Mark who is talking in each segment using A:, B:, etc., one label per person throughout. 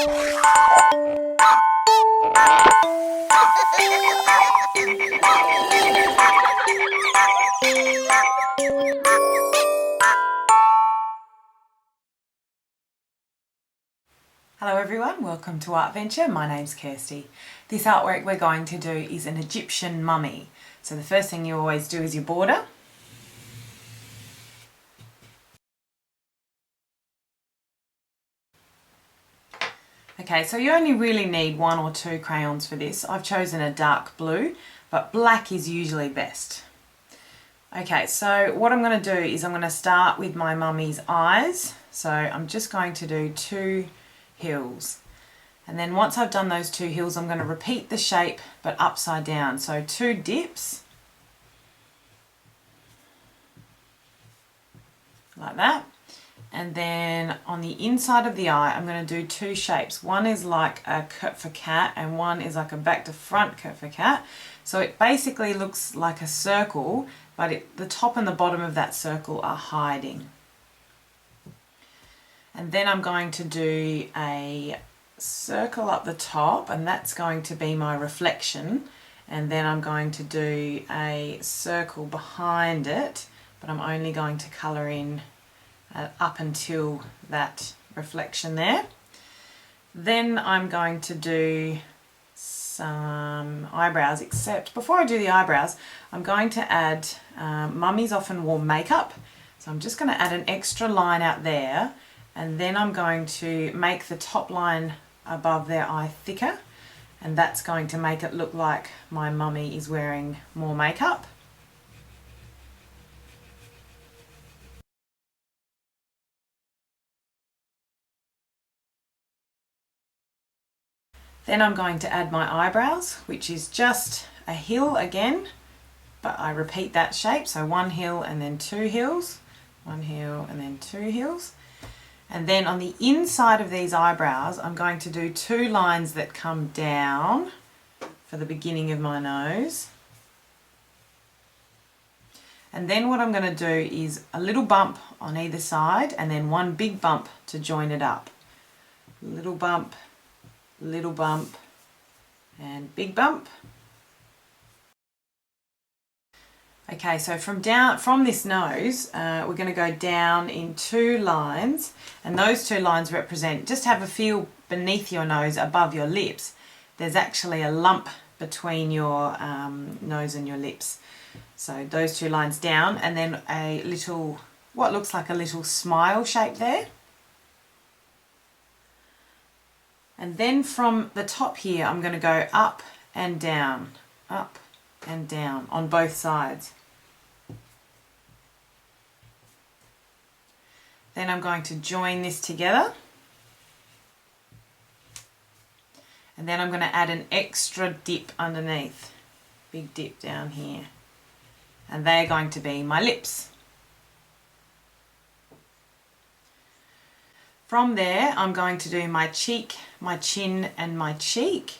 A: Hello everyone, welcome to Artventure. My name's Kirsty. This artwork we're going to do is an Egyptian mummy. So the first thing you always do is your border. Okay, so you only really need 1 or 2 crayons for this. I've chosen a dark blue, but black is usually best. Okay, so what I'm going to do is I'm going to start with my mummy's eyes. So I'm just going to do 2 hills. And then once I've done those 2 hills, I'm going to repeat the shape but upside down. So 2 dips, like that. And then on the inside of the eye, I'm going to do 2 shapes. One is like a cut for cat and one is like a back to front cut for cat. So it basically looks like a circle, but the top and the bottom of that circle are hiding. And then I'm going to do a circle up the top, and that's going to be my reflection. And then I'm going to do a circle behind it, but I'm only going to colour in up until that reflection there. Then I'm going to do some eyebrows, except before I do the eyebrows, I'm going to add, mummies often wore makeup, so I'm just going to add an extra line out there. And then I'm going to make the top line above their eye thicker, and that's going to make it look like my mummy is wearing more makeup. Then I'm going to add my eyebrows, which is just a hill again, but I repeat that shape, so 1 hill and then 2 hills, 1 hill and then 2 hills. And then on the inside of these eyebrows, I'm going to do 2 lines that come down for the beginning of my nose. And then what I'm going to do is a little bump on either side and then 1 big bump to join it up. Little bump, and big bump. Okay, so from this nose, we're going to go down in 2 lines, and those 2 lines represent, just have a feel beneath your nose, above your lips. There's actually a lump between your nose and your lips. So those 2 lines down, and then a little, what looks like a little smile shape there. And then from the top here, I'm going to go up and down on both sides. Then I'm going to join this together, and then I'm going to add an extra dip underneath, big dip down here, and they're going to be my lips. From there I'm going to do my cheek, my chin and my cheek.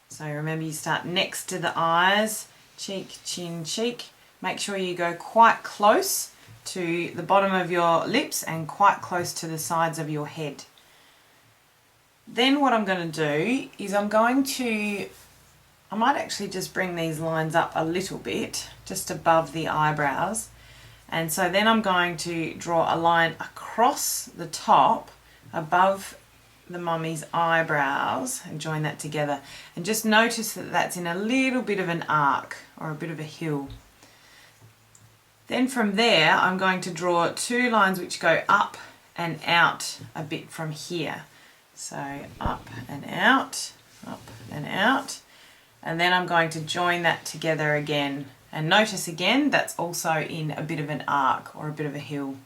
A: So remember, you start next to the eyes, cheek, chin, cheek. Make sure you go quite close to the bottom of your lips and quite close to the sides of your head. Then what I'm going to do is I might actually just bring these lines up a little bit, just above the eyebrows. And so then I'm going to draw a line across the top above the mummy's eyebrows and join that together. And just notice that that's in a little bit of an arc or a bit of a hill. Then from there, I'm going to draw 2 lines which go up and out a bit from here. So up and out, and then I'm going to join that together again. And notice again, that's also in a bit of an arc or a bit of a hill.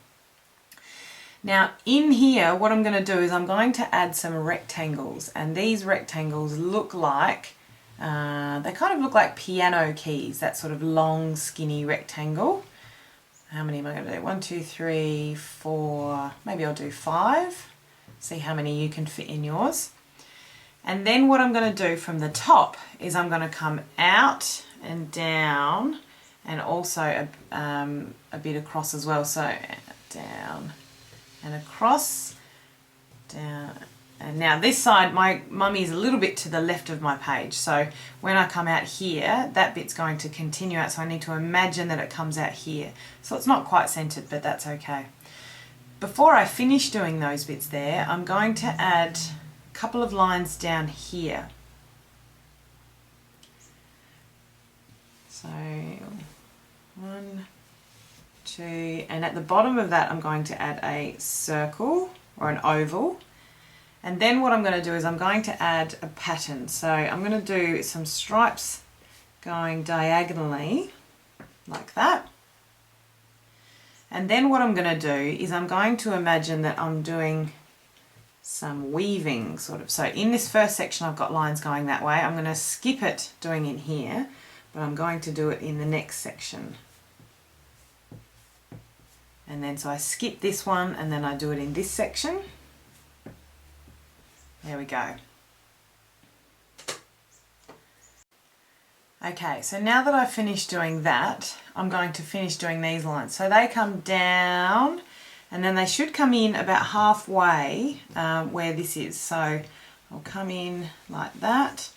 A: Now in here, what I'm going to do is I'm going to add some rectangles, and these rectangles look like, they kind of look like piano keys, that sort of long skinny rectangle. How many am I going to do? 1, 2, 3, 4, maybe I'll do 5. See how many you can fit in yours. And then what I'm going to do from the top is I'm going to come out and down, and also a bit across as well. So down and across, down And now this side, my mummy is a little bit to the left of my page. So when I come out here, that bit's going to continue out. So I need to imagine that it comes out here. So it's not quite centered, but that's okay. Before I finish doing those bits there, I'm going to add a couple of lines down here. So 1, 2, and at the bottom of that I'm going to add a circle or an oval. And then what I'm going to do is I'm going to add a pattern. So I'm going to do some stripes going diagonally like that. And then what I'm going to do is I'm going to imagine that I'm doing some weaving sort of. So in this first section I've got lines going that way. I'm going to skip it doing in here, but I'm going to do it in the next section. And then so I skip this one and then I do it in this section. There we go. Okay, so now that I've finished doing that, I'm going to finish doing these lines. So they come down and then they should come in about halfway where this is. So I'll come in like that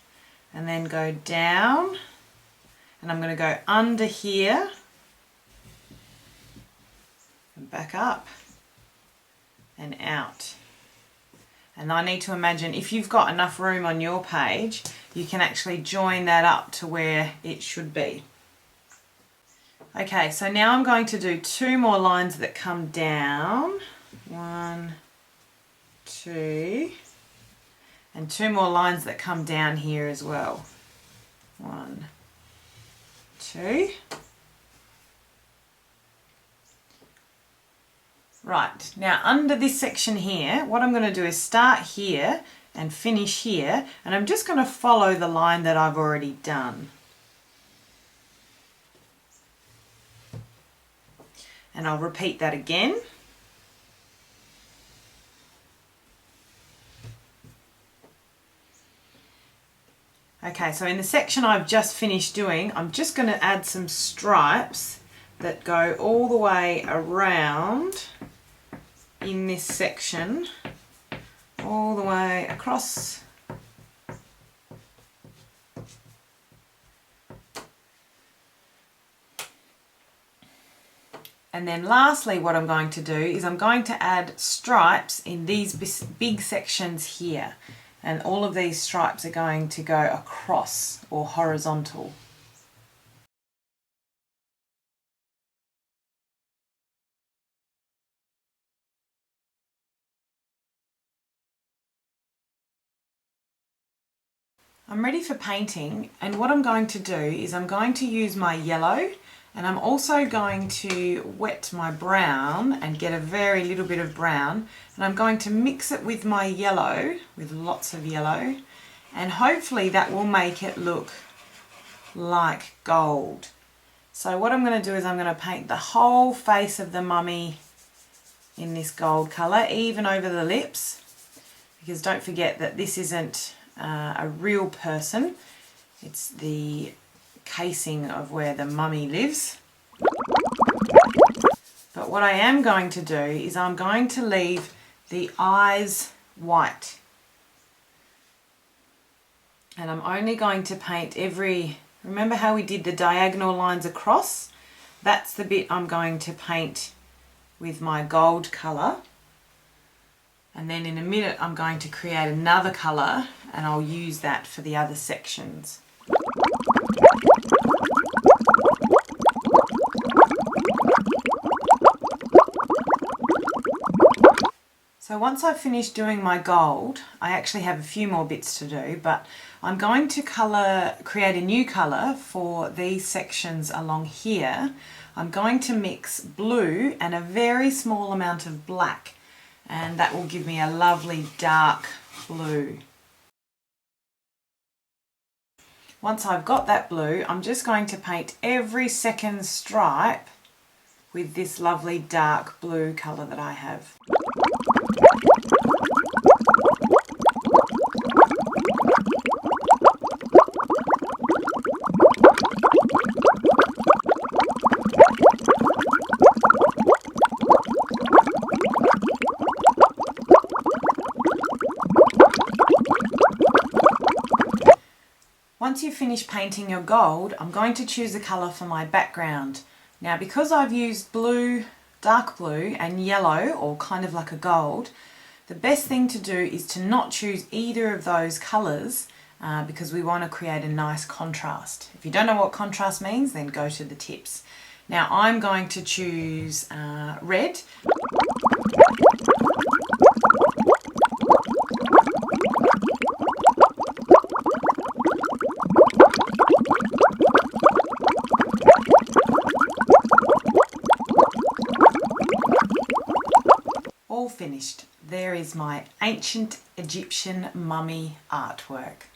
A: and then go down, and I'm going to go under here and back up and out. And I need to imagine, if you've got enough room on your page, you can actually join that up to where it should be. Okay, so now I'm going to do 2 more lines that come down. 1, 2, and 2 more lines that come down here as well. 1, 2. Right, now under this section here, what I'm going to do is start here and finish here, and I'm just going to follow the line that I've already done. And I'll repeat that again. Okay, so in the section I've just finished doing, I'm just going to add some stripes that go all the way around in this section, all the way across. And then lastly, what I'm going to do is I'm going to add stripes in these big sections here. And all of these stripes are going to go across or horizontal. I'm ready for painting, and what I'm going to do is I'm going to use my yellow, and I'm also going to wet my brown and get a very little bit of brown, and I'm going to mix it with my yellow, with lots of yellow, and hopefully that will make it look like gold. So what I'm going to do is I'm going to paint the whole face of the mummy in this gold colour, even over the lips, because don't forget that this isn't a real person, it's the casing of where the mummy lives. But what I am going to do is I'm going to leave the eyes white, and I'm only going to paint remember how we did the diagonal lines across? That's the bit I'm going to paint with my gold colour. And then in a minute I'm going to create another colour and I'll use that for the other sections. So once I've finished doing my gold, I actually have a few more bits to do, but I'm going to create a new colour for these sections along here. I'm going to mix blue and a very small amount of black, and that will give me a lovely dark blue. Once I've got that blue, I'm just going to paint every second stripe with this lovely dark blue colour that I have. Once you've finished painting your gold, I'm going to choose a colour for my background. Now because I've used blue, dark blue and yellow, or kind of like a gold, the best thing to do is to not choose either of those colours because we want to create a nice contrast. If you don't know what contrast means, then go to the tips. Now I'm going to choose red. All finished. There is my ancient Egyptian mummy artwork.